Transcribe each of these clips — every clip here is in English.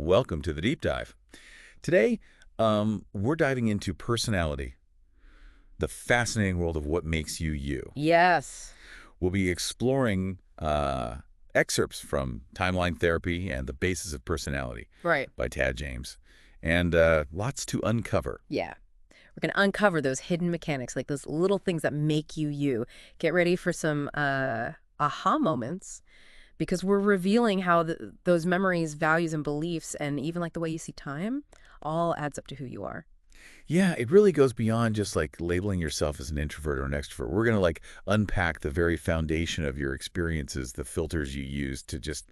welcome to the deep dive. Today, we're diving into personality, the fascinating world of what makes you you. Yes. We'll be exploring excerpts from Timeline Therapy and the Basis of Personality Right. by Tad James, and lots to uncover. Yeah. We're going to uncover those hidden mechanics, like those little things that make you you. Get ready for some aha moments, because we're revealing how those memories, values, and beliefs, and even like the way you see time, all adds up to who you are. Yeah, it really goes beyond just like labeling yourself as an introvert or an extrovert. We're going to like unpack the very foundation of your experiences, the filters you use to just,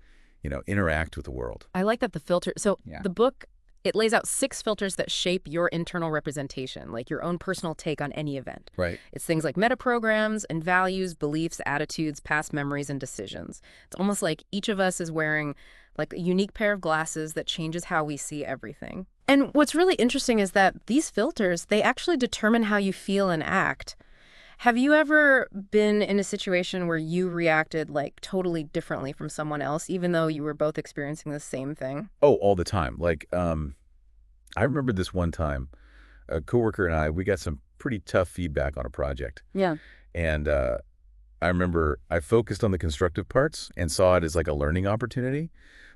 interact with the world. I like that the filter. So Yeah. the book, it lays out 6 filters that shape your internal representation, like your own personal take on any event. Right. It's things like metaprograms and values, beliefs, attitudes, past memories, and decisions. It's almost like each of us is wearing like a unique pair of glasses that changes how we see everything. And what's really interesting is that these filters, they actually determine how you feel and act. Have you ever been in a situation where you reacted like totally differently from someone else, even though you were both experiencing the same thing? Oh, all the time. Like, I remember this one time, a coworker and I, we got some pretty tough feedback on a project. Yeah. And I remember I focused on the constructive parts and saw it as like a learning opportunity,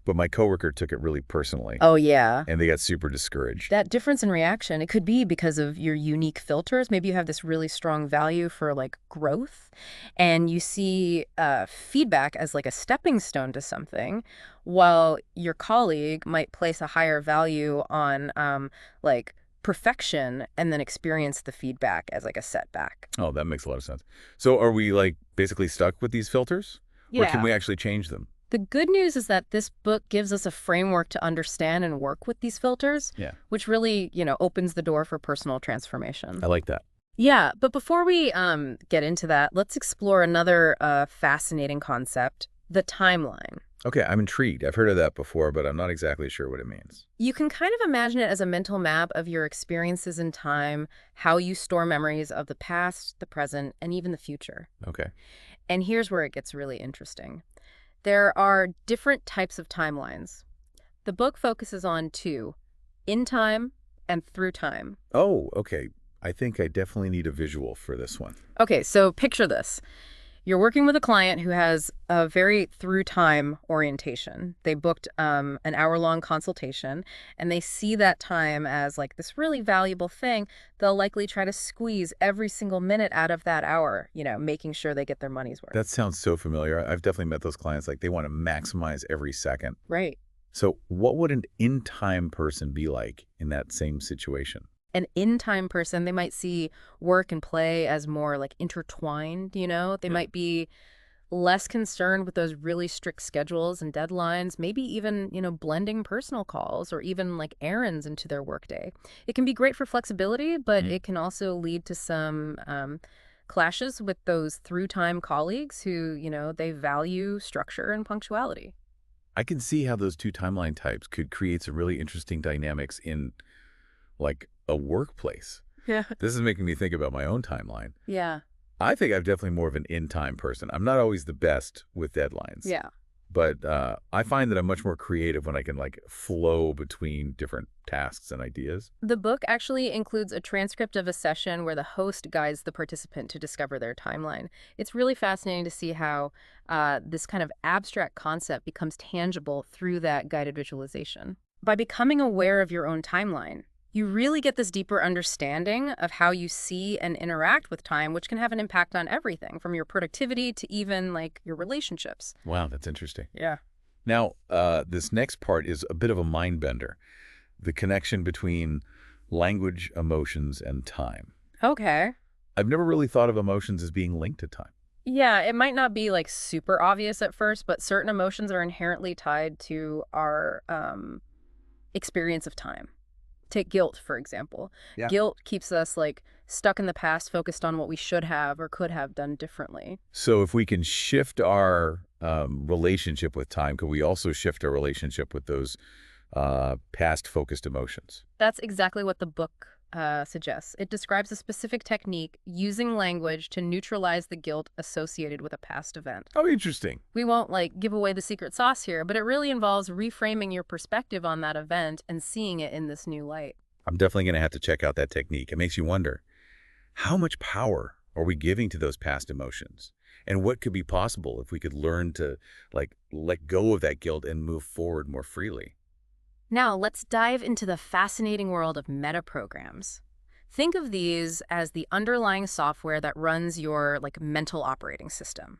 but my coworker took it really personally. Oh, yeah. And they got super discouraged. That difference in reaction, it could be because of your unique filters. Maybe you have this really strong value for like growth, and you see feedback as like a stepping stone to something, while your colleague might place a higher value on like perfection and then experience the feedback as like a setback. Oh, that makes a lot of sense. So are we like basically stuck with these filters? Or can Yeah. we actually change them? The good news is that this book gives us a framework to understand and work with these filters, Yeah. which really, opens the door for personal transformation. I like that. Yeah, but before we get into that, let's explore another fascinating concept, the timeline. Okay, I'm intrigued. I've heard of that before, but I'm not exactly sure what it means. You can kind of imagine it as a mental map of your experiences in time, how you store memories of the past, the present, and even the future. Okay. And here's where it gets really interesting. There are different types of timelines. The book focuses on 2, in time and through time. Oh, okay. I think I definitely need a visual for this one. Okay, so picture this. You're working with a client who has a very through time orientation. They booked an hour-long consultation, and they see that time as like this really valuable thing. They'll likely try to squeeze every single minute out of that hour, making sure they get their money's worth. That sounds so familiar. I've definitely met those clients. Like they want to maximize every second. Right. So what would an in-time person be like in that same situation? An in-time person, they might see work and play as more like intertwined, They might be less concerned with those really strict schedules and deadlines, maybe even, blending personal calls or even like errands into their workday. It can be great for flexibility, but it can also lead to some clashes with those through-time colleagues who, they value structure and punctuality. I can see how those two timeline types could create some really interesting dynamics in like a workplace. Yeah. This is making me think about my own timeline. Yeah. I think I'm definitely more of an in-time person. I'm not always the best with deadlines. Yeah. But I find that I'm much more creative when I can like flow between different tasks and ideas. The book actually includes a transcript of a session where the host guides the participant to discover their timeline. It's really fascinating to see how this kind of abstract concept becomes tangible through that guided visualization. By becoming aware of your own timeline, you really get this deeper understanding of how you see and interact with time, which can have an impact on everything from your productivity to even like your relationships. Wow, that's interesting. Yeah. Now, this next part is a bit of a mind bender. The connection between language, emotions, and time. Okay. I've never really thought of emotions as being linked to time. Yeah, it might not be like super obvious at first, but certain emotions are inherently tied to our experience of time. Take guilt, for example. Yeah. Guilt keeps us like stuck in the past, focused on what we should have or could have done differently. So if we can shift our relationship with time, could we also shift our relationship with those past-focused emotions? That's exactly what the book suggests. It describes a specific technique using language to neutralize the guilt associated with a past event. Oh, interesting. We won't like give away the secret sauce here, but it really involves reframing your perspective on that event and seeing it in this new light. I'm definitely going to have to check out that technique. It makes you wonder, how much power are we giving to those past emotions? And what could be possible if we could learn to, like, let go of that guilt and move forward more freely? Now, let's dive into the fascinating world of metaprograms. Think of these as the underlying software that runs your like mental operating system.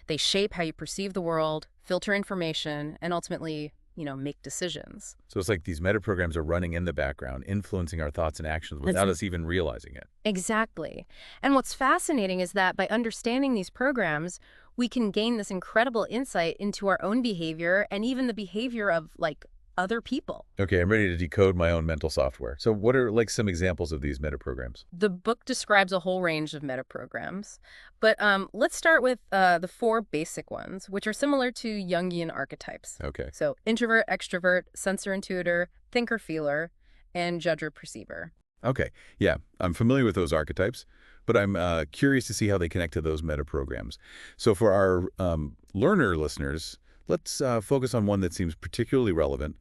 They shape how you perceive the world, filter information, and ultimately, make decisions. So it's like these metaprograms are running in the background, influencing our thoughts and actions That's without us even realizing it. exactly. And what's fascinating is that by understanding these programs, we can gain this incredible insight into our own behavior and even the behavior of like other people. Okay, I'm ready to decode my own mental software. So what are like some examples of these metaprograms? The book describes a whole range of metaprograms, but let's start with the four basic ones, which are similar to Jungian archetypes. Okay. So introvert, extrovert, sensor-intuitor, thinker-feeler, and judger-perceiver. Okay. Yeah, I'm familiar with those archetypes, but I'm curious to see how they connect to those metaprograms. So for our learner listeners, let's focus on one that seems particularly relevant,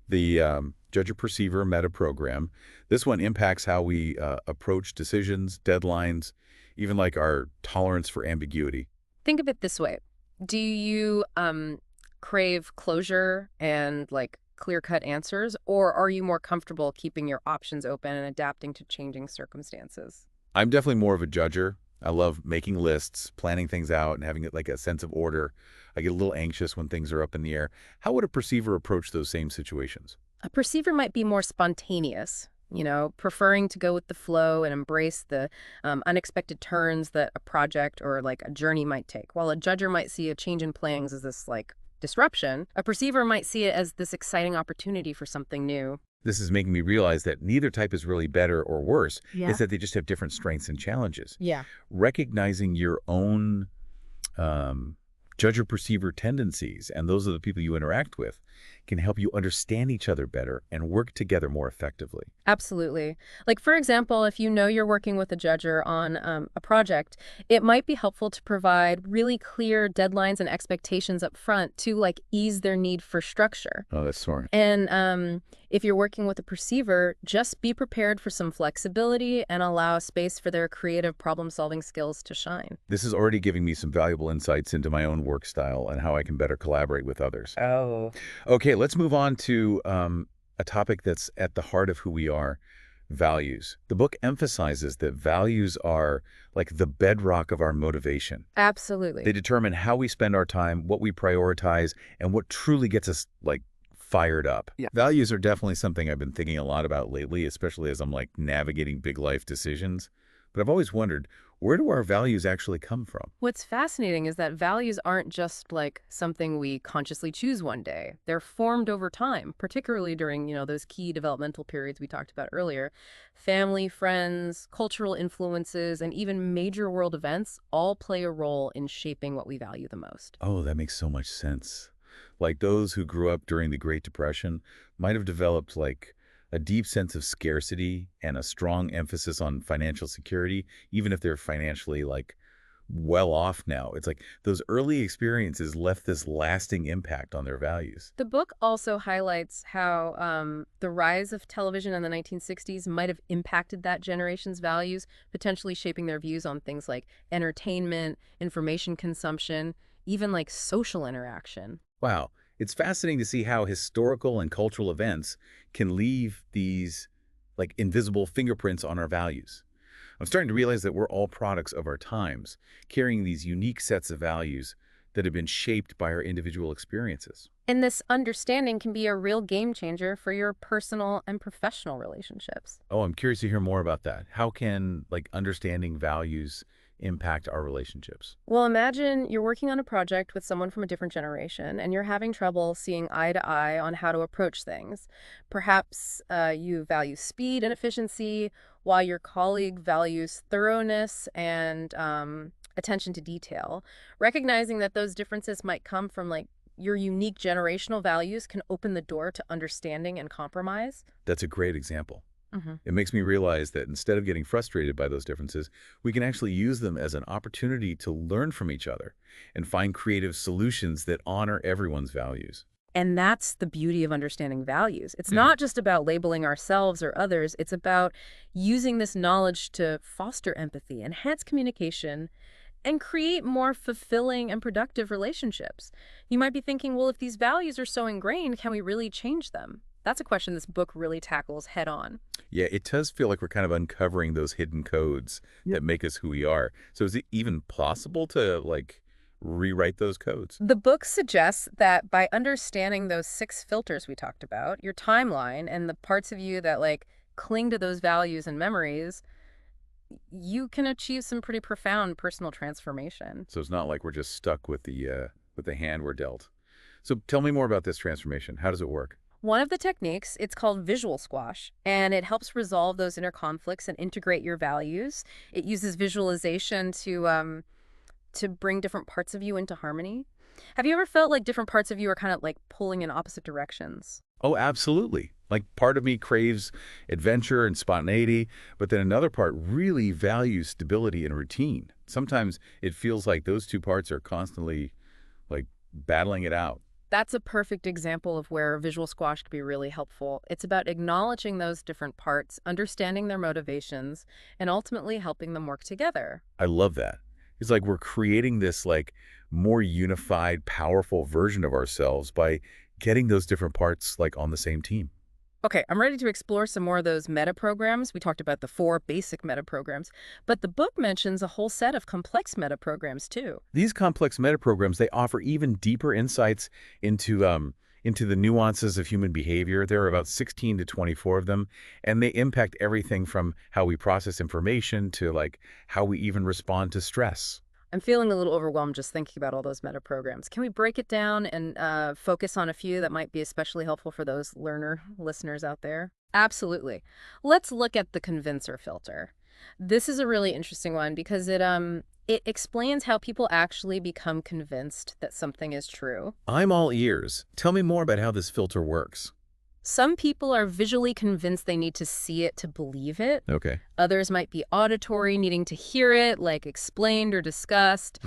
the judger-perceiver metaprogram. This one impacts how we approach decisions, deadlines, even like our tolerance for ambiguity. Think of it this way. Do you crave closure and like clear-cut answers, or are you more comfortable keeping your options open and adapting to changing circumstances? I'm definitely more of a judger. I love making lists, planning things out, and having like a sense of order. I get a little anxious when things are up in the air. How would a perceiver approach those same situations? A perceiver might be more spontaneous, preferring to go with the flow and embrace the unexpected turns that a project or like a journey might take. While a judger might see a change in plans as this like disruption, a perceiver might see it as this exciting opportunity for something new. This is making me realize that neither type is really better or worse. Yeah. It's that they just have different strengths and challenges. Yeah. Recognizing your own judger-perceiver tendencies, and those are the people you interact with, can help you understand each other better and work together more effectively. Absolutely. Like, for example, if you know you're working with a judger on a project, it might be helpful to provide really clear deadlines and expectations up front to like ease their need for structure. Oh, that's smart. And if you're working with a perceiver, just be prepared for some flexibility and allow space for their creative problem-solving skills to shine. This is already giving me some valuable insights into my own work style and how I can better collaborate with others. Oh. Okay, let's move on to a topic that's at the heart of who we are, values. The book emphasizes that values are like the bedrock of our motivation. Absolutely. They determine how we spend our time, what we prioritize, and what truly gets us like fired up. Yeah. Values are definitely something I've been thinking a lot about lately, especially as I'm like navigating big life decisions. But I've always wondered, where do our values actually come from? What's fascinating is that values aren't just like something we consciously choose one day. They're formed over time, particularly during, those key developmental periods we talked about earlier. Family, friends, cultural influences, and even major world events all play a role in shaping what we value the most. Oh, that makes so much sense. Like those who grew up during the Great Depression might have developed like a deep sense of scarcity and a strong emphasis on financial security, even if they're financially like well off now. It's like those early experiences left this lasting impact on their values. The book also highlights how the rise of television in the 1960s might have impacted that generation's values, potentially shaping their views on things like entertainment, information consumption, even like social interaction. Wow. It's fascinating to see how historical and cultural events can leave these like invisible fingerprints on our values. I'm starting to realize that we're all products of our times, carrying these unique sets of values that have been shaped by our individual experiences. And this understanding can be a real game changer for your personal and professional relationships. Oh, I'm curious to hear more about that. How can like understanding values impact our relationships? Well, imagine you're working on a project with someone from a different generation and you're having trouble seeing eye to eye on how to approach things. Perhaps you value speed and efficiency while your colleague values thoroughness and attention to detail. Recognizing that those differences might come from like your unique generational values can open the door to understanding and compromise. That's a great example. Hmm. It makes me realize that instead of getting frustrated by those differences, we can actually use them as an opportunity to learn from each other and find creative solutions that honor everyone's values. And that's the beauty of understanding values. It's not just about labeling ourselves or others. It's about using this knowledge to foster empathy, enhance communication, and create more fulfilling and productive relationships. You might be thinking, well, if these values are so ingrained, can we really change them? That's a question this book really tackles head on. Yeah, it does feel like we're kind of uncovering those hidden codes Yep. that make us who we are. So is it even possible to, like, rewrite those codes? The book suggests that by understanding those 6 filters we talked about, your timeline and the parts of you that cling to those values and memories, you can achieve some pretty profound personal transformation. So it's not like we're just stuck with the hand we're dealt. So tell me more about this transformation. How does it work? One of the techniques, it's called visual squash, and it helps resolve those inner conflicts and integrate your values. It uses visualization to bring different parts of you into harmony. Have you ever felt like different parts of you are kind of like pulling in opposite directions? Oh, absolutely. Like part of me craves adventure and spontaneity, but then another part really values stability and routine. Sometimes it feels like those two parts are constantly like battling it out. That's a perfect example of where visual squash could be really helpful. It's about acknowledging those different parts, understanding their motivations, and ultimately helping them work together. I love that. It's like we're creating this like more unified, powerful version of ourselves by getting those different parts like on the same team. Okay, I'm ready to explore some more of those meta programs. We talked about the 4 basic meta programs, but the book mentions a whole set of complex meta programs too. These complex metaprograms, they offer even deeper insights into the nuances of human behavior. There are about 16 to 24 of them, and they impact everything from how we process information to like how we even respond to stress. I'm feeling a little overwhelmed just thinking about all those meta programs. Can we break it down and focus on a few that might be especially helpful for those learner listeners out there? Absolutely. Let's look at the convincer filter. This is a really interesting one because it explains how people actually become convinced that something is true. I'm all ears. Tell me more about how this filter works. Some people are visually convinced they need to see it to believe it. Okay. Others might be auditory, needing to hear it, like explained or discussed.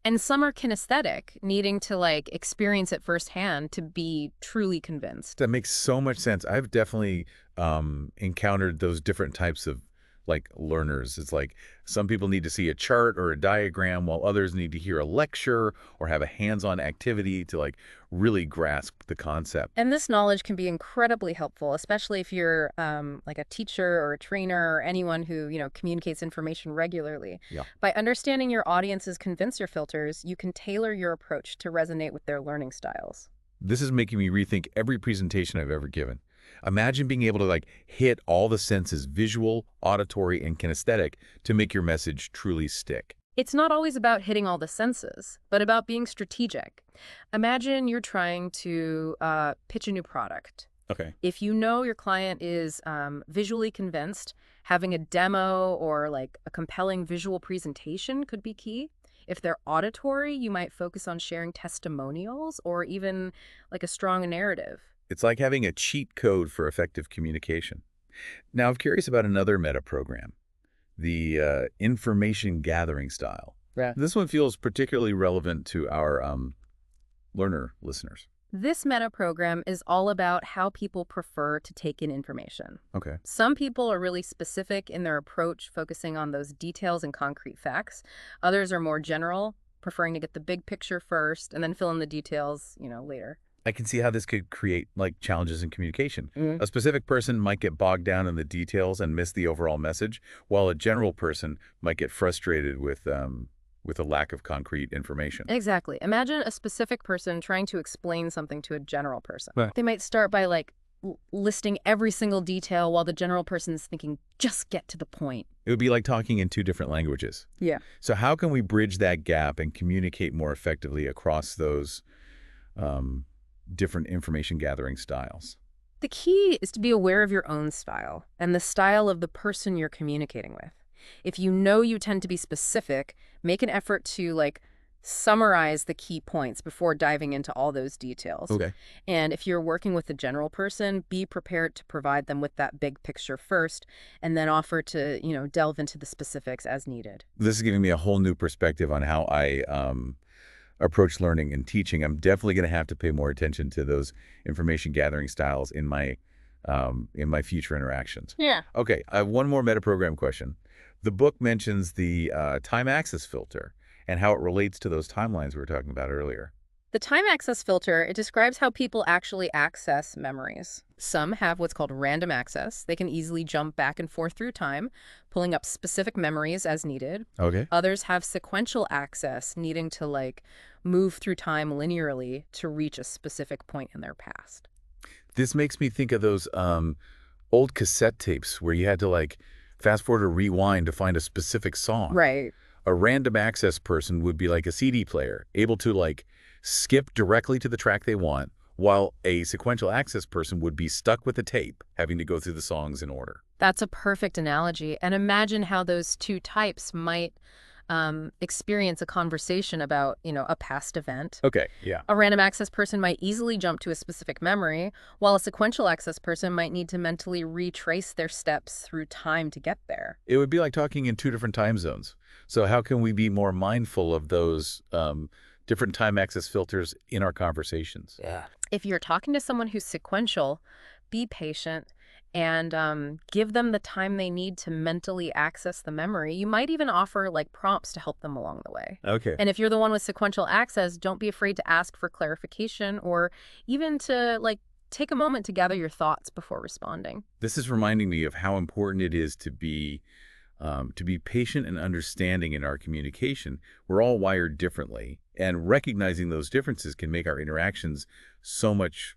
And some are kinesthetic, needing to experience it firsthand to be truly convinced. That makes so much sense. I've definitely encountered those different types of like learners. It's like some people need to see a chart or a diagram while others need to hear a lecture or have a hands-on activity to like really grasp the concept. And this knowledge can be incredibly helpful, especially if you're like a teacher or a trainer or anyone who, communicates information regularly. Yeah. By understanding your audience's convincer filters, you can tailor your approach to resonate with their learning styles. This is making me rethink every presentation I've ever given. Imagine being able to like hit all the senses, visual, auditory, and kinesthetic to make your message truly stick. It's not always about hitting all the senses, but about being strategic. Imagine you're trying to pitch a new product. Okay. If you know your client is visually convinced, having a demo or like a compelling visual presentation could be key. If they're auditory, you might focus on sharing testimonials or even like a strong narrative. It's like having a cheat code for effective communication. Now, I'm curious about another meta program, the information gathering style. Yeah. This one feels particularly relevant to our learner listeners. This meta program is all about how people prefer to take in information. Okay. Some people are really specific in their approach, focusing on those details and concrete facts. Others are more general, preferring to get the big picture first and then fill in the details, later. I can see how this could create like challenges in communication. Mhm. A specific person might get bogged down in the details and miss the overall message, while a general person might get frustrated with a lack of concrete information. Exactly. Imagine a specific person trying to explain something to a general person. Right. They might start by listing every single detail while the general person is thinking, just get to the point. It would be like talking in two different languages. Yeah. So how can we bridge that gap and communicate more effectively across those different information gathering styles? The key is to be aware of your own style and the style of the person you're communicating with. If you know you tend to be specific, make an effort to summarize the key points before diving into all those details. Okay. And if you're working with a general person, be prepared to provide them with that big picture first and then offer to, delve into the specifics as needed. This is giving me a whole new perspective on how I approach learning and teaching. I'm definitely going to have to pay more attention to those information gathering styles in my future interactions. Yeah. Okay, I have one more metaprogram question. The book mentions the time axis filter and how it relates to those timelines we were talking about earlier. The time access filter, it describes how people actually access memories. Some have what's called random access. They can easily jump back and forth through time, pulling up specific memories as needed. Okay. Others have sequential access, needing to move through time linearly to reach a specific point in their past. This makes me think of those old cassette tapes where you had to fast forward or rewind to find a specific song. Right. A random access person would be like a CD player, able to skip directly to the track they want, while a sequential access person would be stuck with the tape, having to go through the songs in order. That's a perfect analogy. And imagine how those two types might experience a conversation about, a past event. Okay, yeah. A random access person might easily jump to a specific memory, while a sequential access person might need to mentally retrace their steps through time to get there. It would be like talking in two different time zones. So how can we be more mindful of those different time access filters in our conversations? Yeah. If you're talking to someone who's sequential, be patient and give them the time they need to mentally access the memory. You might even offer prompts to help them along the way. Okay. And if you're the one with sequential access, don't be afraid to ask for clarification or even to take a moment to gather your thoughts before responding. This is reminding me of how important it is to be patient and understanding in our communication. We're all wired differently, and recognizing those differences can make our interactions so much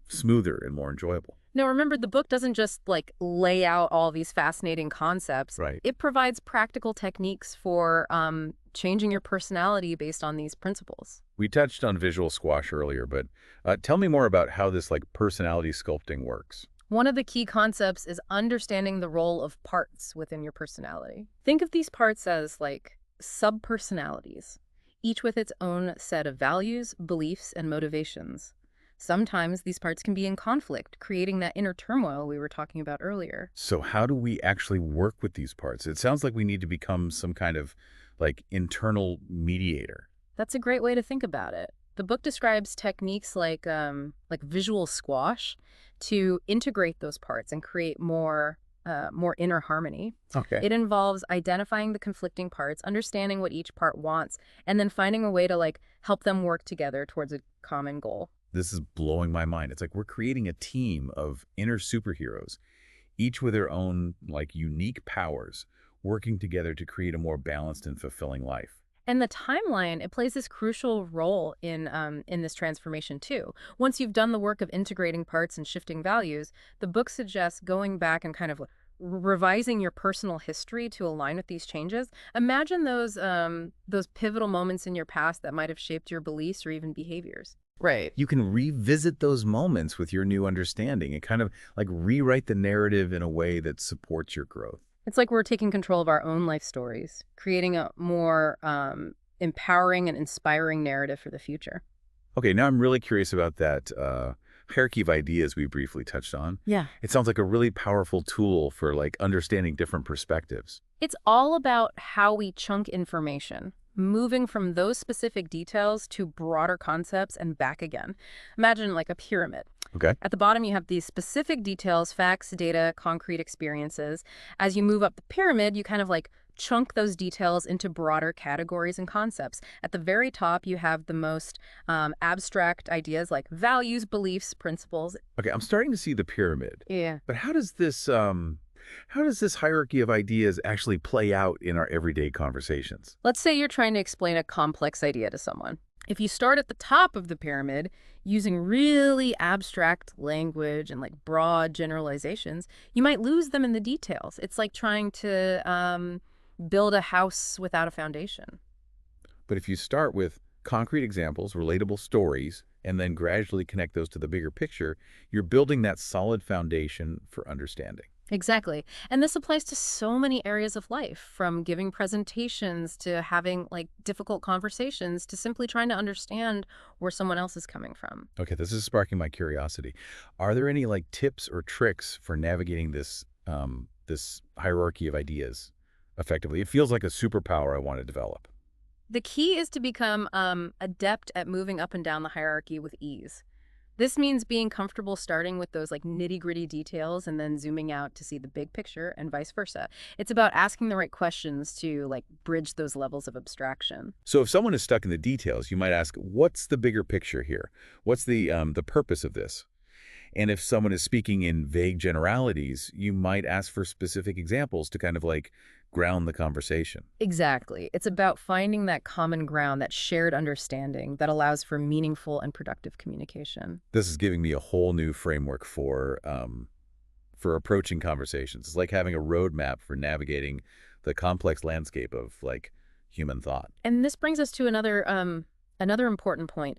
smoother and more enjoyable. Now, remember, the book doesn't just lay out all these fascinating concepts. Right. It provides practical techniques for changing your personality based on these principles. We touched on visual squash earlier, but tell me more about how this personality sculpting works. One of the key concepts is understanding the role of parts within your personality. Think of these parts as sub-personalities, each with its own set of values, beliefs, and motivations. Sometimes these parts can be in conflict, creating that inner turmoil we were talking about earlier. So how do we actually work with these parts? It sounds like we need to become some kind of internal mediator. That's a great way to think about it. The book describes techniques like visual squash to integrate those parts and create more inner harmony. Okay. It involves identifying the conflicting parts, understanding what each part wants, and then finding a way to help them work together towards a common goal. This is blowing my mind. It's like we're creating a team of inner superheroes, each with their own unique powers, working together to create a more balanced and fulfilling life. And the timeline, it plays this crucial role in this transformation too. Once you've done the work of integrating parts and shifting values, the book suggests going back and kind of revising your personal history to align with these changes. Imagine those pivotal moments in your past that might have shaped your beliefs or even behaviors. Right. You can revisit those moments with your new understanding and kind of rewrite the narrative in a way that supports your growth. It's like we're taking control of our own life stories, creating a more empowering and inspiring narrative for the future. Okay, now I'm really curious about that hierarchy of ideas we briefly touched on. Yeah. It sounds like a really powerful tool for understanding different perspectives. It's all about how we chunk information, moving from those specific details to broader concepts and back again. Imagine a pyramid. Okay. At the bottom, you have these specific details, facts, data, concrete experiences. As you move up the pyramid, you kind of chunk those details into broader categories and concepts. At the very top, you have the most abstract ideas like values, beliefs, principles. Okay, I'm starting to see the pyramid. Yeah. But how does this hierarchy of ideas actually play out in our everyday conversations? Let's say you're trying to explain a complex idea to someone. If you start at the top of the pyramid using really abstract language and broad generalizations, you might lose them in the details. It's like trying to build a house without a foundation. But if you start with concrete examples, relatable stories, and then gradually connect those to the bigger picture, you're building that solid foundation for understanding. Exactly. And this applies to so many areas of life, from giving presentations to having like difficult conversations to simply trying to understand where someone else is coming from. Okay, this is sparking my curiosity. Are there any like tips or tricks for navigating this hierarchy of ideas effectively? It feels like a superpower I want to develop. The key is to become adept at moving up and down the hierarchy with ease. This means being comfortable starting with those like nitty-gritty details and then zooming out to see the big picture and vice versa. It's about asking the right questions to like bridge those levels of abstraction. So if someone is stuck in the details, you might ask, what's the bigger picture here? What's the purpose of this? And if someone is speaking in vague generalities, you might ask for specific examples to kind of like ground the conversation. Exactly. It's about finding that common ground, that shared understanding that allows for meaningful and productive communication. This is giving me a whole new framework for approaching conversations. It's like having a roadmap for navigating the complex landscape of like human thought. And this brings us to another important point.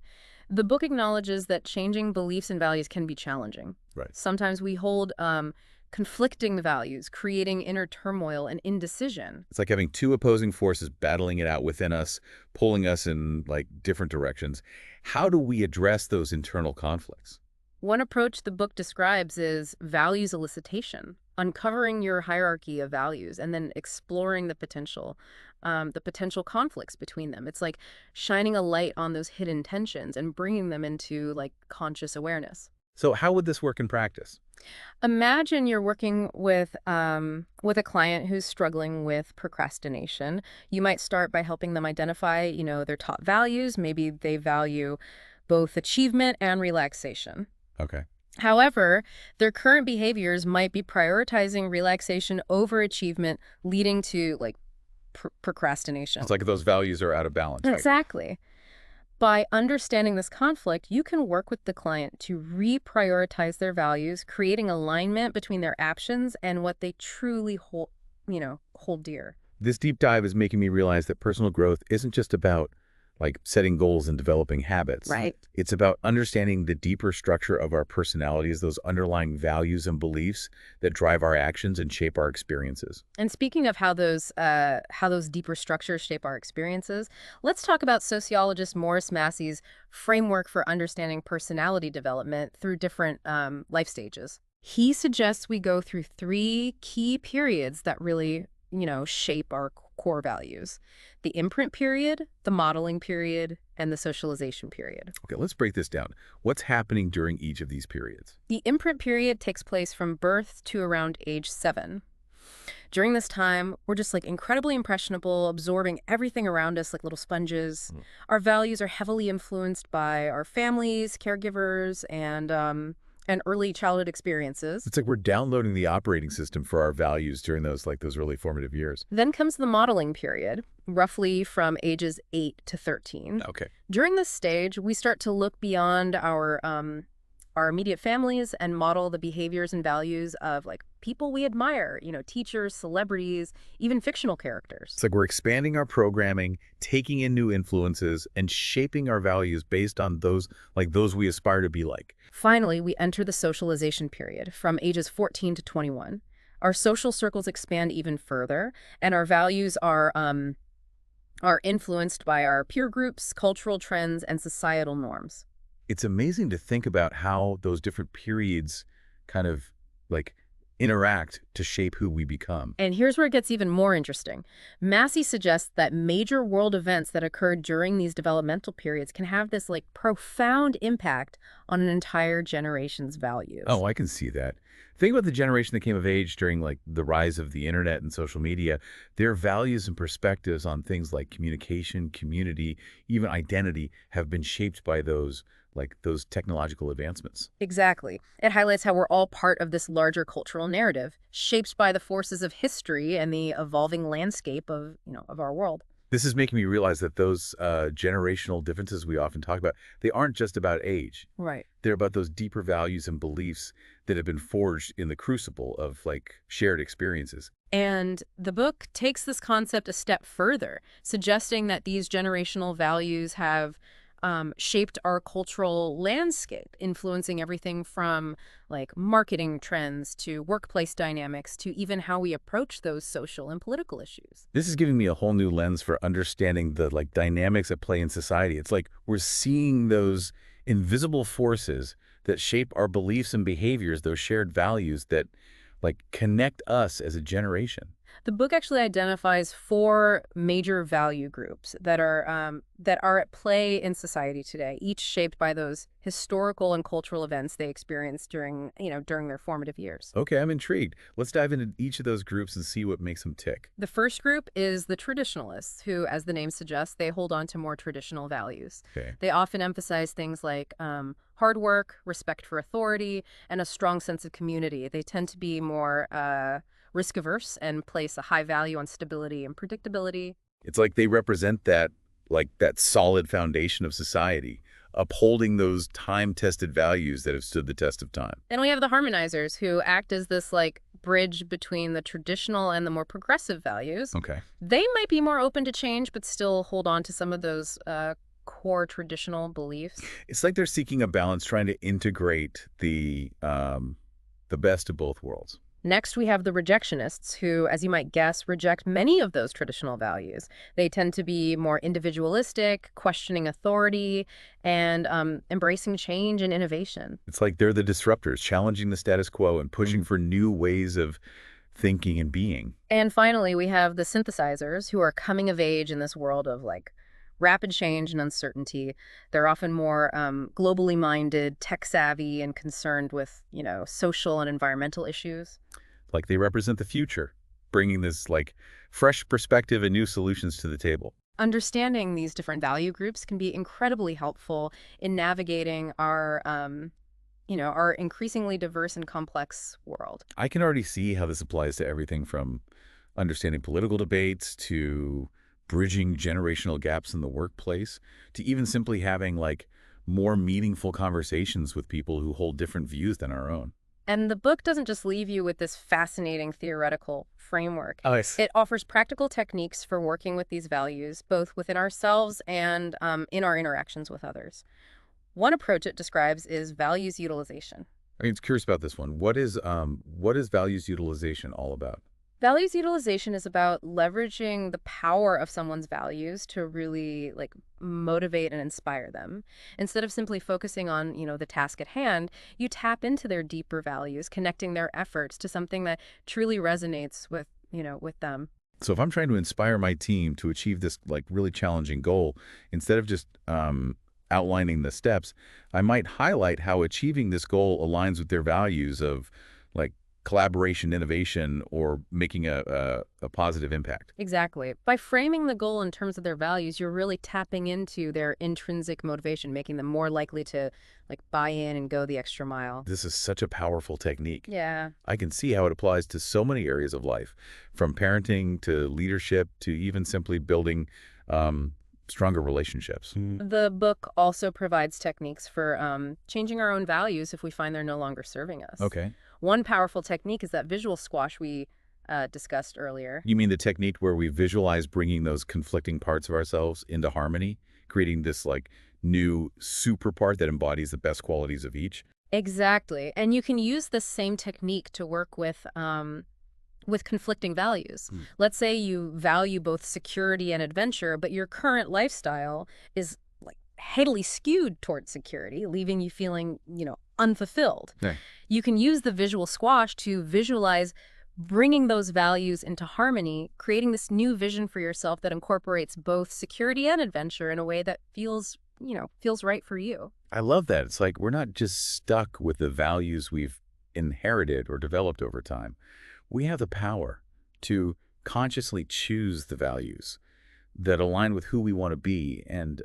The book acknowledges that changing beliefs and values can be challenging. Right. Sometimes we hold conflicting values, creating inner turmoil and indecision. It's like having two opposing forces battling it out within us, pulling us in like different directions. How do we address those internal conflicts? One approach the book describes is values elicitation, uncovering your hierarchy of values and then exploring the potential conflicts between them. It's like shining a light on those hidden tensions and bringing them into like conscious awareness. So how would this work in practice? Imagine you're working with a client who's struggling with procrastination. You might start by helping them identify, their top values. Maybe they value both achievement and relaxation. Okay. However, their current behaviors might be prioritizing relaxation over achievement, leading to like procrastination. It's like those values are out of balance, right? Exactly. By understanding this conflict, you can work with the client to reprioritize their values, creating alignment between their actions and what they truly hold dear. This deep dive is making me realize that personal growth isn't just about like setting goals and developing habits. Right. It's about understanding the deeper structure of our personalities, those underlying values and beliefs that drive our actions and shape our experiences. And speaking of how those deeper structures shape our experiences, let's talk about sociologist Morris Massey's framework for understanding personality development through different life stages. He suggests we go through three key periods that really, shape our core values: the imprint period, the modeling period, and the socialization period. Okay, let's break this down. What's happening during each of these periods? The imprint period takes place from birth to around age 7. During this time, we're just like incredibly impressionable, absorbing everything around us like little sponges. Our values are heavily influenced by our families, caregivers, and early childhood experiences. It's like we're downloading the operating system for our values during those really formative years. Then comes the modeling period, roughly from ages 8 to 13. Okay. During this stage, we start to look beyond our immediate families and model the behaviors and values of like people we admire, teachers, celebrities, even fictional characters. It's like we're expanding our programming, taking in new influences, and shaping our values based on those we aspire to be like. Finally, we enter the socialization period from ages 14 to 21. Our social circles expand even further, and our values are influenced by our peer groups, cultural trends, and societal norms. It's amazing to think about how those different periods kind of like interact to shape who we become. And here's where it gets even more interesting. Massey suggests that major world events that occurred during these developmental periods can have this like profound impact on an entire generation's values. Oh, I can see that. Think about the generation that came of age during like the rise of the internet and social media. Their values and perspectives on things like communication, community, even identity have been shaped by those technological advancements. Exactly. It highlights how we're all part of this larger cultural narrative, shaped by the forces of history and the evolving landscape of our world. This is making me realize that those generational differences we often talk about, they aren't just about age. Right. They're about those deeper values and beliefs that have been forged in the crucible of like shared experiences. And the book takes this concept a step further, suggesting that these generational values have shaped our cultural landscape, influencing everything from like marketing trends to workplace dynamics to even how we approach those social and political issues. This is giving me a whole new lens for understanding the dynamics at play in society. It's like we're seeing those invisible forces that shape our beliefs and behaviors, those shared values that connect us as a generation. The book actually identifies four major value groups that are at play in society today, each shaped by those historical and cultural events they experienced during their formative years. Okay, I'm intrigued. Let's dive into each of those groups and see what makes them tick. The first group is the traditionalists, who, as the name suggests, they hold on to more traditional values. Okay. They often emphasize things like hard work, respect for authority, and a strong sense of community. They tend to be more risk averse and place a high value on stability and predictability. It's like they represent that solid foundation of society, upholding those time-tested values that have stood the test of time. Then we have the harmonizers, who act as this bridge between the traditional and the more progressive values. Okay. They might be more open to change, but still hold on to some of those core traditional beliefs. It's like they're seeking a balance, trying to integrate the best of both worlds. Next, we have the rejectionists who, as you might guess, reject many of those traditional values. They tend to be more individualistic, questioning authority, and embracing change and innovation. It's like they're the disruptors, challenging the status quo and pushing for new ways of thinking and being. And finally, we have the synthesizers who are coming of age in this world of rapid change and uncertainty. They're often more globally minded, tech savvy, and concerned with, social and environmental issues. Like they represent the future, bringing this fresh perspective and new solutions to the table. Understanding these different value groups can be incredibly helpful in navigating our increasingly diverse and complex world. I can already see how this applies to everything from understanding political debates to bridging generational gaps in the workplace to even simply having more meaningful conversations with people who hold different views than our own. And the book doesn't just leave you with this fascinating theoretical framework. Oh, yes. It offers practical techniques for working with these values, both within ourselves and in our interactions with others. One approach it describes is values utilization. I'm curious about this one. What is values utilization all about? Values utilization is about leveraging the power of someone's values to really motivate and inspire them. Instead of simply focusing on, the task at hand, you tap into their deeper values, connecting their efforts to something that truly resonates with them. So if I'm trying to inspire my team to achieve this really challenging goal, instead of just outlining the steps, I might highlight how achieving this goal aligns with their values of collaboration, innovation, or making a positive impact. Exactly. By framing the goal in terms of their values, you're really tapping into their intrinsic motivation, making them more likely to buy in and go the extra mile. This is such a powerful technique. Yeah. I can see how it applies to so many areas of life, from parenting to leadership to even simply building stronger relationships. The book also provides techniques for changing our own values if we find they're no longer serving us. Okay. One powerful technique is that visual squash we discussed earlier. You mean the technique where we visualize bringing those conflicting parts of ourselves into harmony, creating this new super part that embodies the best qualities of each? Exactly. And you can use this same technique to work with conflicting values. Let's say you value both security and adventure, but your current lifestyle is heavily skewed towards security, leaving you feeling, unfulfilled. Yeah. You can use the visual squash to visualize bringing those values into harmony, creating this new vision for yourself that incorporates both security and adventure in a way that feels right for you. I love that. It's like we're not just stuck with the values we've inherited or developed over time. We have the power to consciously choose the values that align with who we want to be and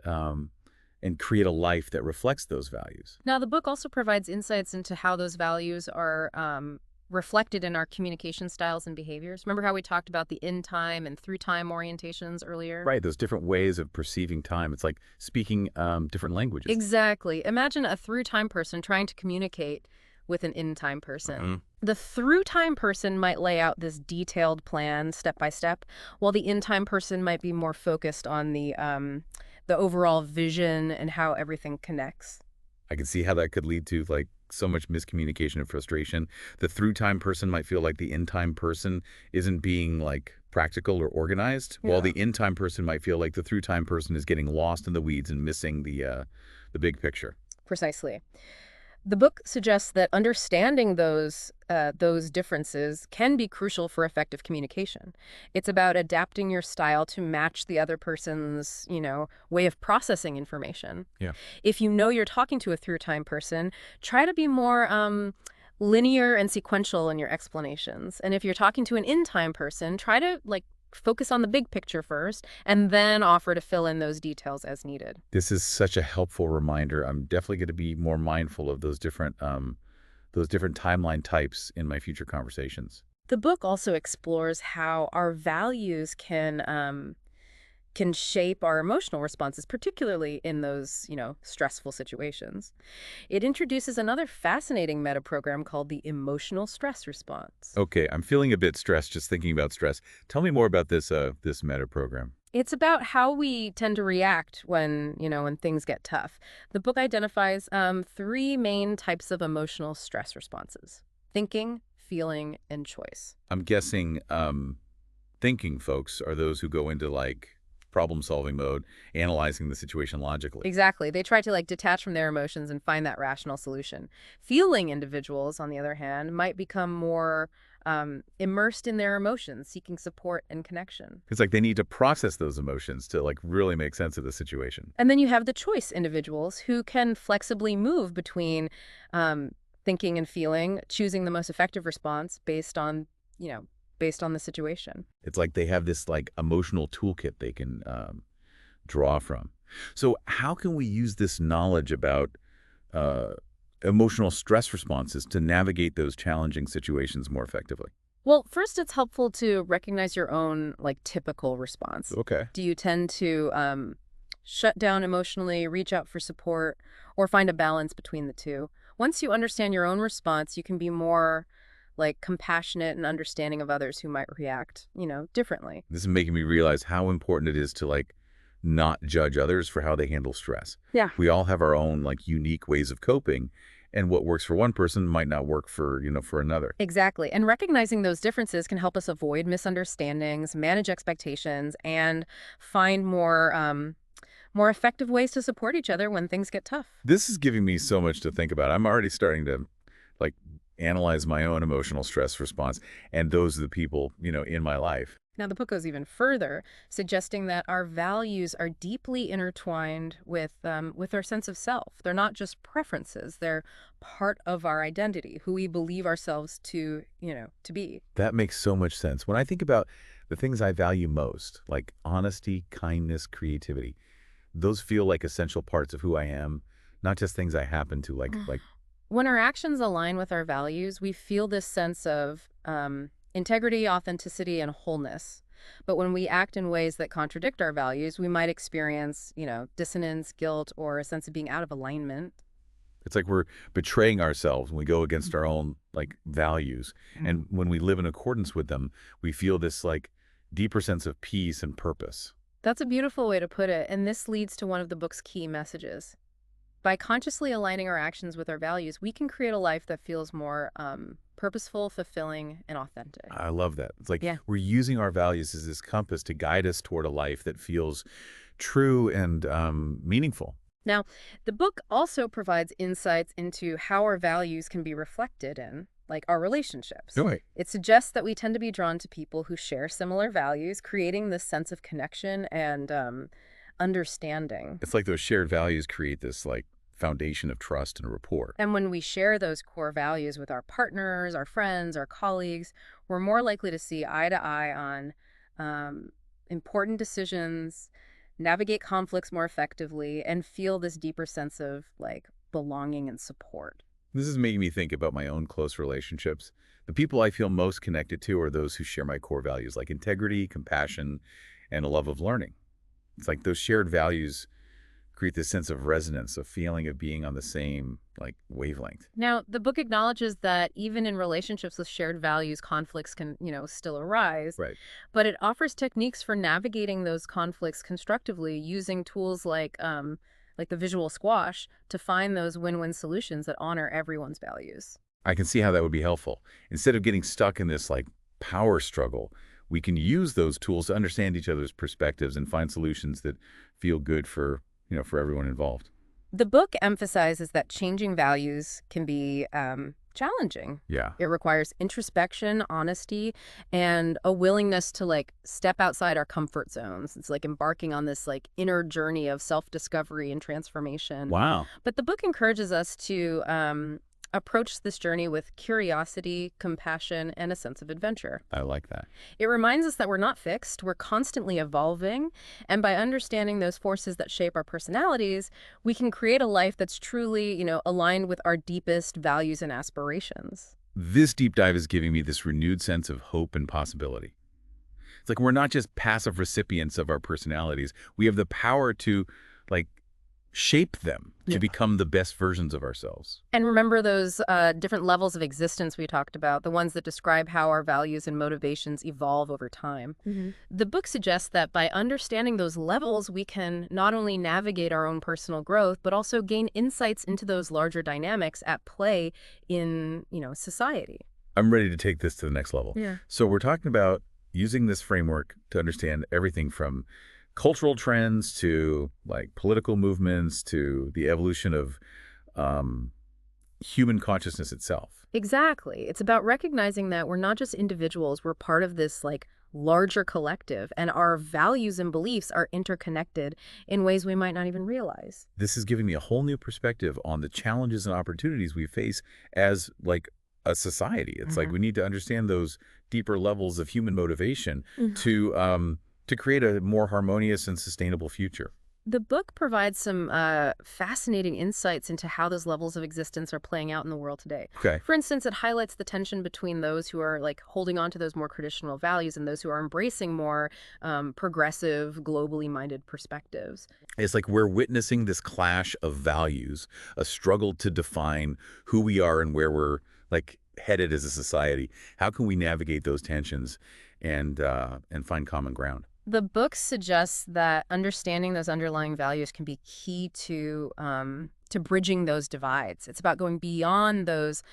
create a life that reflects those values. Now, the book also provides insights into how those values are reflected in our communication styles and behaviors. Remember how we talked about the in time and through time orientations earlier? Right, those different ways of perceiving time. It's like speaking different languages. Exactly. Imagine a through time person trying to communicate with an in time person. The through time person might lay out this detailed plan step by step, while the in time person might be more focused on the the overall vision and how everything connects. I can see how that could lead to like so much miscommunication and frustration. The through-time person might feel like the in-time person isn't being like practical or organized, while Yeah. the in-time person might feel like the through-time person is getting lost in the weeds and missing the big picture. Precisely. The book suggests that understanding those differences can be crucial for effective communication. It's about adapting your style to match the other person's, way of processing information. Yeah. If you know you're talking to a through-time person, try to be more linear and sequential in your explanations. And if you're talking to an in-time person, try to focus on the big picture first and then offer to fill in those details as needed. This is such a helpful reminder. I'm definitely going to be more mindful of those different timeline types in my future conversations. The book also explores how our values can shape our emotional responses, particularly in those, stressful situations. It introduces another fascinating meta program called the emotional stress response. Okay, I'm feeling a bit stressed just thinking about stress. Tell me more about this meta program. It's about how we tend to react when things get tough. The book identifies three main types of emotional stress responses: thinking, feeling, and choice. I'm guessing thinking folks are those who go into like problem-solving mode, analyzing the situation logically. Exactly. They try to detach from their emotions and find that rational solution. Feeling individuals, on the other hand, might become more immersed in their emotions, seeking support and connection. It's like they need to process those emotions to like really make sense of the situation. And then you have the choice individuals who can flexibly move between thinking and feeling, choosing the most effective response based on the situation. It's like they have this like emotional toolkit they can draw from. So how can we use this knowledge about uh, emotional stress responses to navigate those challenging situations more effectively? Well, first, it's helpful to recognize your own typical response. Okay. Do you tend to shut down emotionally, reach out for support, or find a balance between the two? Once you understand your own response, you can be more compassionate and understanding of others who might react, differently. This is making me realize how important it is to like not judge others for how they handle stress. Yeah. We all have our own like unique ways of coping, and what works for one person might not work for another. Exactly. And recognizing those differences can help us avoid misunderstandings, manage expectations, and find more effective ways to support each other when things get tough. This is giving me so much to think about. I'm already starting to like analyze my own emotional stress response and those of the people, in my life. Now, the book goes even further, suggesting that our values are deeply intertwined with our sense of self. They're not just preferences; they're part of our identity, who we believe ourselves to be. That makes so much sense. When I think about the things I value most, like honesty, kindness, creativity, those feel like essential parts of who I am, not just things I happen to like. When our actions align with our values, we feel this sense of integrity, authenticity, and wholeness. But when we act in ways that contradict our values, we might experience, dissonance, guilt, or a sense of being out of alignment. It's like we're betraying ourselves when we go against our own like values. And when we live in accordance with them, we feel this like deeper sense of peace and purpose. That's a beautiful way to put it, and this leads to one of the book's key messages. By consciously aligning our actions with our values, we can create a life that feels more purposeful, fulfilling, and authentic. I love that. It's like Yeah. we're using our values as this compass to guide us toward a life that feels true and meaningful. Now, the book also provides insights into how our values can be reflected in, our relationships. Right. It suggests that we tend to be drawn to people who share similar values, creating this sense of connection and understanding. It's like those shared values create this like foundation of trust and rapport. And when we share those core values with our partners, our friends, our colleagues, we're more likely to see eye to eye on important decisions, navigate conflicts more effectively, and feel this deeper sense of belonging and support. This is making me think about my own close relationships. The people I feel most connected to are those who share my core values like integrity, compassion, and a love of learning. It's like those shared values create this sense of resonance, a feeling of being on the same, like, wavelength. Now, the book acknowledges that even in relationships with shared values, conflicts can, still arise, Right. but it offers techniques for navigating those conflicts constructively using tools like the visual squash to find those win-win solutions that honor everyone's values. I can see how that would be helpful. Instead of getting stuck in this, like, power struggle, we can use those tools to understand each other's perspectives and find solutions that feel good for, for everyone involved. The book emphasizes that changing values can be challenging. Yeah. It requires introspection, honesty, and a willingness to step outside our comfort zones. It's like embarking on this inner journey of self-discovery and transformation. Wow. But the book encourages us to approach this journey with curiosity, compassion, and a sense of adventure. I like that. It reminds us that we're not fixed, we're constantly evolving, and by understanding those forces that shape our personalities, we can create a life that's truly, aligned with our deepest values and aspirations. This deep dive is giving me this renewed sense of hope and possibility. It's like we're not just passive recipients of our personalities. We have the power to, like, shape them to become the best versions of ourselves. And remember those different levels of existence we talked about, the ones that describe how our values and motivations evolve over time. The book suggests that by understanding those levels, we can not only navigate our own personal growth, but also gain insights into those larger dynamics at play in, society. I'm ready to take this to the next level. Yeah. So we're talking about using this framework to understand everything from cultural trends to, like, political movements to the evolution of human consciousness itself. Exactly. It's about recognizing that we're not just individuals, we're part of this larger collective, and our values and beliefs are interconnected in ways we might not even realize. This is giving me a whole new perspective on the challenges and opportunities we face as, like, a society. It's like we need to understand those deeper levels of human motivation to create a more harmonious and sustainable future. The book provides some fascinating insights into how those levels of existence are playing out in the world today. Okay. For instance, it highlights the tension between those who are holding on to those more traditional values and those who are embracing more progressive, globally minded perspectives. It's like we're witnessing this clash of values, a struggle to define who we are and where we're, like, headed as a society. How can we navigate those tensions and find common ground? The book suggests that understanding those underlying values can be key to bridging those divides. It's about going beyond those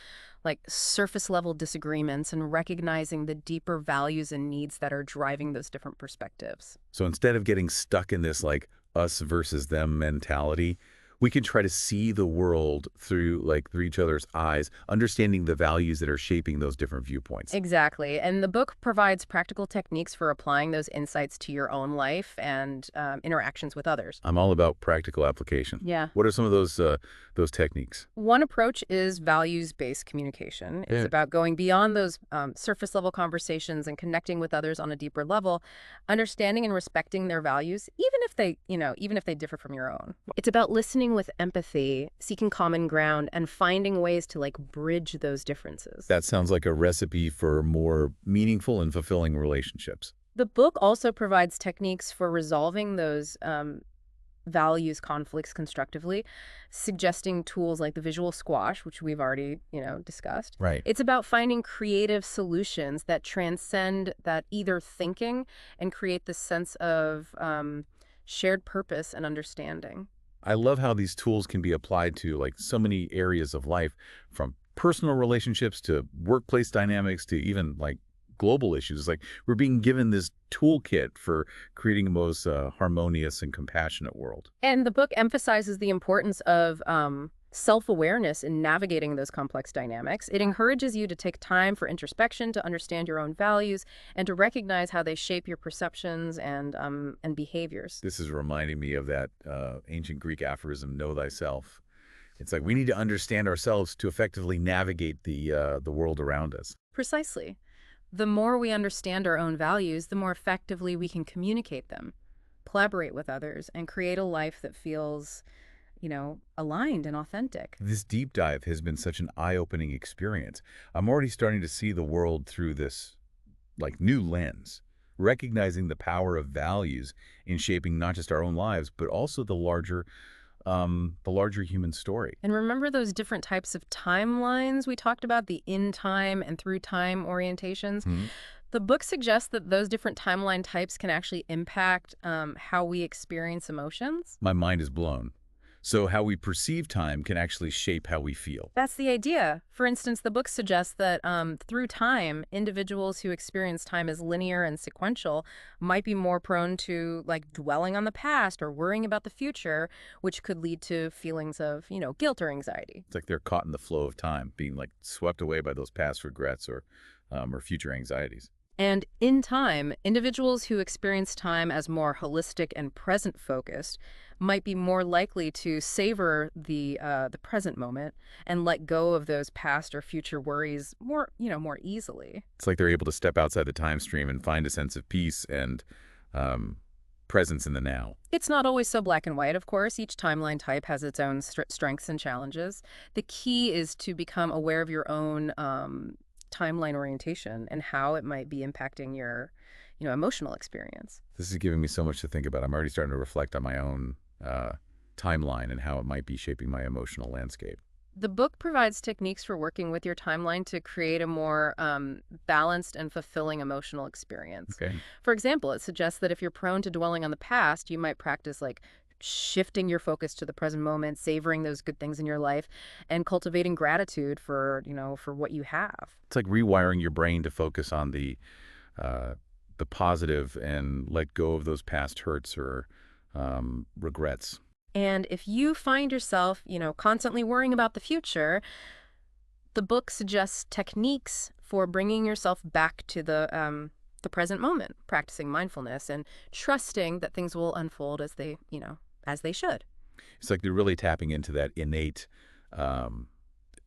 surface level disagreements and recognizing the deeper values and needs that are driving those different perspectives. So instead of getting stuck in this, like, us versus them mentality, we can try to see the world through each other's eyes, understanding the values that are shaping those different viewpoints. Exactly. And the book provides practical techniques for applying those insights to your own life and interactions with others. I'm all about practical application. Yeah. What are some of those techniques? One approach is values-based communication. It's about going beyond those surface-level conversations and connecting with others on a deeper level, understanding and respecting their values, even if they differ from your own. It's about listening with empathy, seeking common ground, and finding ways to bridge those differences. That sounds like a recipe for more meaningful and fulfilling relationships. The book also provides techniques for resolving those values conflicts constructively, suggesting tools like the visual squash, which we've already, discussed. Right. It's about finding creative solutions that transcend that either thinking and create this sense of shared purpose and understanding. I love how these tools can be applied to, so many areas of life, from personal relationships to workplace dynamics to even, global issues. We're being given this toolkit for creating a most harmonious and compassionate world. And the book emphasizes the importance of self-awareness in navigating those complex dynamics. It encourages you to take time for introspection, to understand your own values, and to recognize how they shape your perceptions and behaviors. This is reminding me of that ancient Greek aphorism, know thyself. It's like we need to understand ourselves to effectively navigate the world around us. Precisely. The more we understand our own values, the more effectively we can communicate them, collaborate with others, and create a life that feels aligned and authentic. This deep dive has been such an eye-opening experience. I'm already starting to see the world through this, new lens, recognizing the power of values in shaping not just our own lives, but also the larger the larger human story. And remember those different types of timelines we talked about, the in time and through time orientations? Hmm? The book suggests that those different timeline types can actually impact how we experience emotions. My mind is blown. So how we perceive time can actually shape how we feel. That's the idea. For instance, the book suggests that through time, individuals who experience time as linear and sequential might be more prone to like dwelling on the past or worrying about the future, which could lead to feelings of, guilt or anxiety. It's like they're caught in the flow of time, being like swept away by those past regrets or future anxieties. And in time, individuals who experience time as more holistic and present-focused might be more likely to savor the present moment and let go of those past or future worries more easily. It's like they're able to step outside the time stream and find a sense of peace and presence in the now. It's not always so black and white, of course. Each timeline type has its own strengths and challenges. The key is to become aware of your own timeline orientation and how it might be impacting your, emotional experience. This is giving me so much to think about. I'm already starting to reflect on my own timeline and how it might be shaping my emotional landscape. The book provides techniques for working with your timeline to create a more balanced and fulfilling emotional experience. Okay. For example, it suggests that if you're prone to dwelling on the past, you might practice like shifting your focus to the present moment, savoring those good things in your life, and cultivating gratitude for what you have. It's like rewiring your brain to focus on the positive and let go of those past hurts or regrets. And if you find yourself, constantly worrying about the future, the book suggests techniques for bringing yourself back to the present moment, practicing mindfulness and trusting that things will unfold as they should. It's like they're really tapping into that innate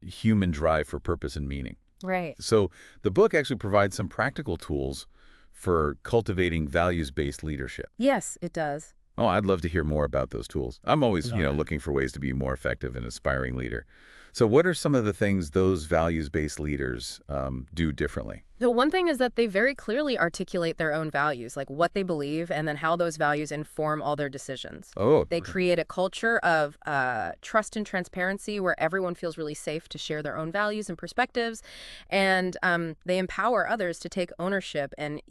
human drive for purpose and meaning. Right. So the book actually provides some practical tools for cultivating values-based leadership. Yes, it does. Oh, I'd love to hear more about those tools. I'm always, Yeah. looking for ways to be a more effective and aspiring leader. So what are some of the things those values-based leaders do differently? The one thing is that they very clearly articulate their own values, like what they believe, and then how those values inform all their decisions. Oh, They create a culture of trust and transparency where everyone feels really safe to share their own values and perspectives, and they empower others to take ownership and,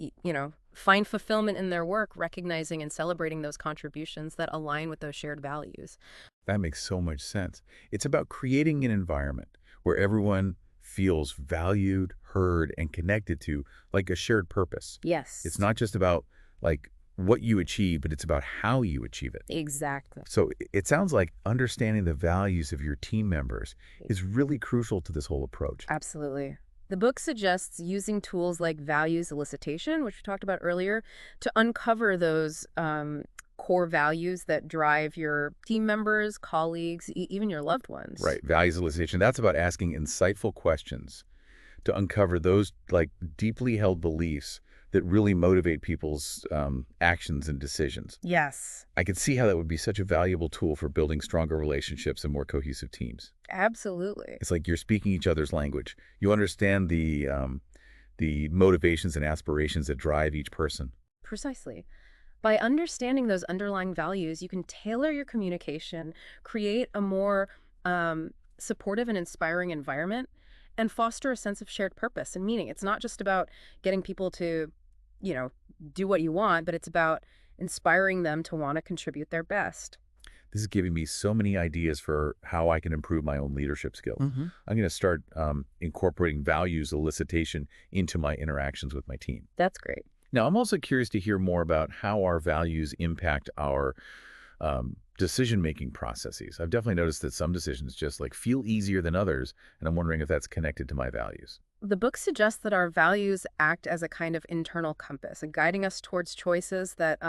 find fulfillment in their work, recognizing and celebrating those contributions that align with those shared values. that makes so much sense. It's about creating an environment where everyone feels valued, heard, and connected to like a shared purpose. Yes. It's not just about like what you achieve, but it's about how you achieve it. Exactly. So it sounds like understanding the values of your team members is really crucial to this whole approach. Absolutely. The book suggests using tools like values elicitation, which we talked about earlier, to uncover those core values that drive your team members, colleagues, even your loved ones. Right. Values elicitation. That's about asking insightful questions to uncover those like deeply held beliefs that really motivate people's actions and decisions. Yes, I could see how that would be such a valuable tool for building stronger relationships and more cohesive teams. absolutely. It's like you're speaking each other's language. You understand the motivations and aspirations that drive each person. Precisely. By understanding those underlying values, you can tailor your communication, create a more supportive and inspiring environment, and foster a sense of shared purpose and meaning. It's not just about getting people to, do what you want, but it's about inspiring them to want to contribute their best. This is giving me so many ideas for how I can improve my own leadership skills. I'm going to start incorporating values elicitation into my interactions with my team. That's great. Now, I'm also curious to hear more about how our values impact our decision-making processes. I've definitely noticed that some decisions just like feel easier than others, and I'm wondering if that's connected to my values. The book suggests that our values act as a kind of internal compass, guiding us towards choices that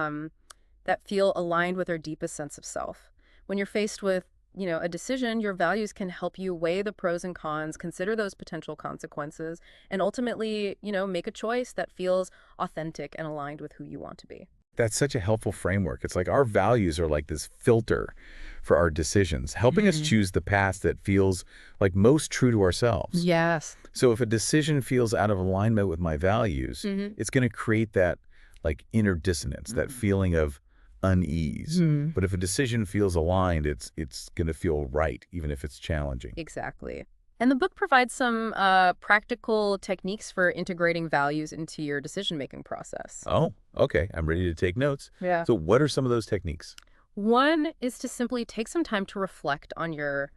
feel aligned with our deepest sense of self. When you're faced with, a decision, your values can help you weigh the pros and cons, consider those potential consequences, and ultimately, make a choice that feels authentic and aligned with who you want to be. That's such a helpful framework. It's like our values are like this filter for our decisions, helping us choose the path that feels like most true to ourselves. Yes. So if a decision feels out of alignment with my values, it's going to create that like inner dissonance, that feeling of unease. Hmm. But if a decision feels aligned, it's going to feel right, even if it's challenging. Exactly. And the book provides some practical techniques for integrating values into your decision-making process. Oh, okay. I'm ready to take notes. Yeah. So what are some of those techniques? One is to simply take some time to reflect on your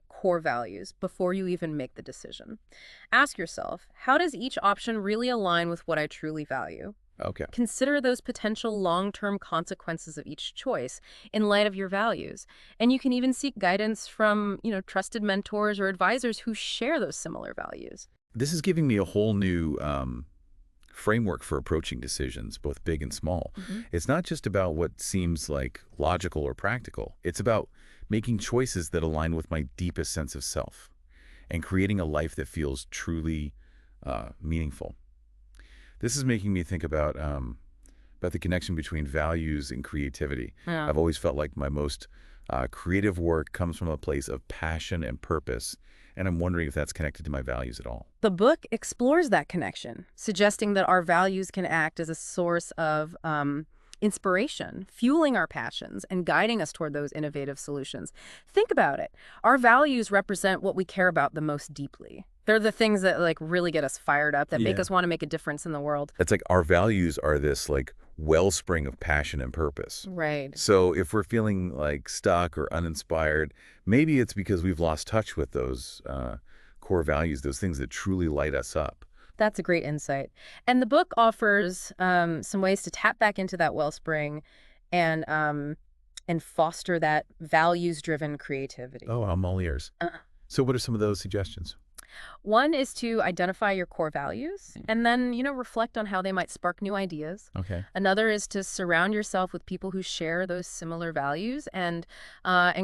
core values before you even make the decision. Ask yourself, how does each option really align with what I truly value? Okay. Consider those potential long-term consequences of each choice in light of your values. And you can even seek guidance from, trusted mentors or advisors who share those similar values. This is giving me a whole new framework for approaching decisions, both big and small. Hmm. It's not just about what seems like logical or practical. It's about making choices that align with my deepest sense of self and creating a life that feels truly meaningful. This is making me think about the connection between values and creativity. Yeah. I've always felt like my most creative work comes from a place of passion and purpose, and I'm wondering if that's connected to my values at all. The book explores that connection, suggesting that our values can act as a source of inspiration, fueling our passions and guiding us toward those innovative solutions. Think about it. Our values represent what we care about the most deeply. They're the things that really get us fired up, that make Yeah. us want to make a difference in the world. It's like our values are this like wellspring of passion and purpose. Right. So if we're feeling like stuck or uninspired, maybe it's because we've lost touch with those core values, those things that truly light us up. That's a great insight. And the book offers some ways to tap back into that wellspring and foster that values-driven creativity. Oh, I'm all ears. Uh, So what are some of those suggestions? One is to identify your core values and then, reflect on how they might spark new ideas. Okay. Another is to surround yourself with people who share those similar values and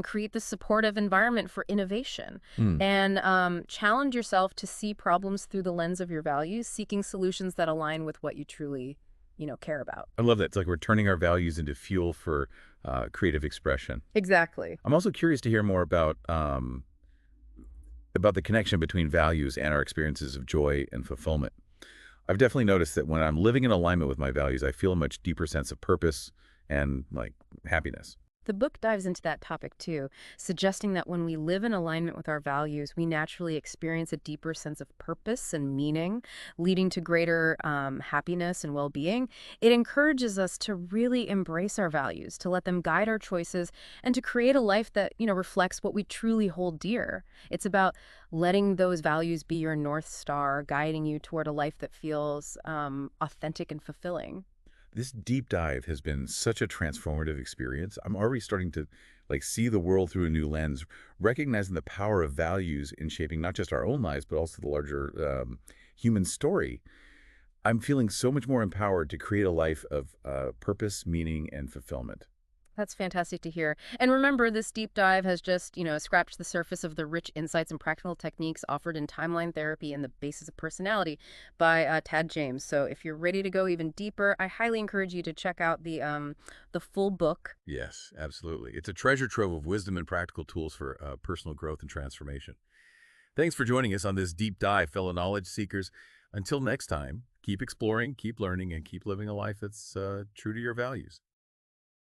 create the supportive environment for innovation. Hmm. And challenge yourself to see problems through the lens of your values, seeking solutions that align with what you truly, care about. I love that. It's like we're turning our values into fuel for creative expression. Exactly. I'm also curious to hear more about the connection between values and our experiences of joy and fulfillment. I've definitely noticed that when I'm living in alignment with my values, I feel a much deeper sense of purpose and like happiness. The book dives into that topic too, suggesting that when we live in alignment with our values, we naturally experience a deeper sense of purpose and meaning, leading to greater happiness and well-being. It encourages us to really embrace our values, to let them guide our choices, and to create a life that, reflects what we truly hold dear. It's about letting those values be your North Star, guiding you toward a life that feels authentic and fulfilling. This deep dive has been such a transformative experience. I'm already starting to like see the world through a new lens, recognizing the power of values in shaping not just our own lives, but also the larger human story. I'm feeling so much more empowered to create a life of purpose, meaning, and fulfillment. That's fantastic to hear. And remember, this deep dive has just, scratched the surface of the rich insights and practical techniques offered in Timeline Therapy and the Basis of Personality by Tad James. So if you're ready to go even deeper, I highly encourage you to check out the full book. Yes, absolutely. It's a treasure trove of wisdom and practical tools for personal growth and transformation. Thanks for joining us on this deep dive, fellow knowledge seekers. Until next time, keep exploring, keep learning, and keep living a life that's true to your values.